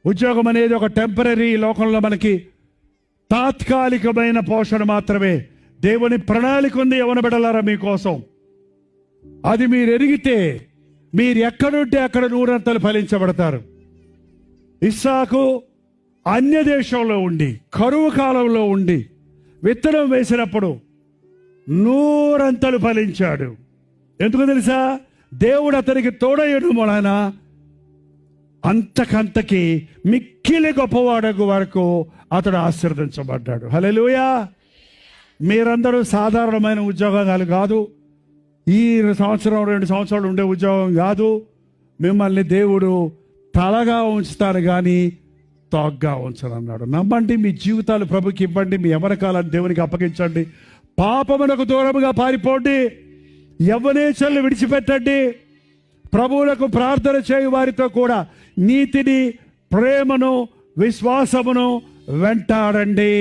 ఉద్యోగం అనేది ఒక టెంపరీ, లోకంలో మనకి తాత్కాలికమైన పోషణ మాత్రమే. దేవుని ప్రణాళిక ఉంది యవ్వన బిడ్డలారా మీకోసం. అది మీరు ఎరిగితే మీరు ఎక్కడుంటే అక్కడ 100 ఫలించబడతారు. ఇస్సాకు అన్య దేశంలో ఉండి, కరువు కాలంలో ఉండి విత్తనం వేసినప్పుడు 100 ఫలించాడు. ఎందుకు తెలుసా? దేవుడు అతనికి తోడయ్యడం వలన అంతకంతకి మిక్కిలి గొప్పవాడకు వరకు అతడు ఆశీర్వదించబడ్డాడు. హల్లెలూయా. మీరందరూ సాధారణమైన ఉద్యోగాలు కాదు, ఈ సంవత్సరం 2 సంవత్సరాలు ఉండే ఉద్యోగం కాదు. మిమ్మల్ని దేవుడు తలగా ఉంచుతారు కానీ తోగ్గా ఉంచనన్నాడు. నమ్మండి, మీ జీవితాలు ప్రభుకి ఇవ్వండి, మీ యవ్వనకాలాన్ని దేవునికి అప్పగించండి, పాపమునకు దూరముగా పారిపోండి, యవ్వనేచ్ఛలను విడిచిపెట్టండి, ప్రభువులకు ప్రార్థన చేయు వారితో కూడా నీతిని, ప్రేమను, విశ్వాసమును వెంటాడండి.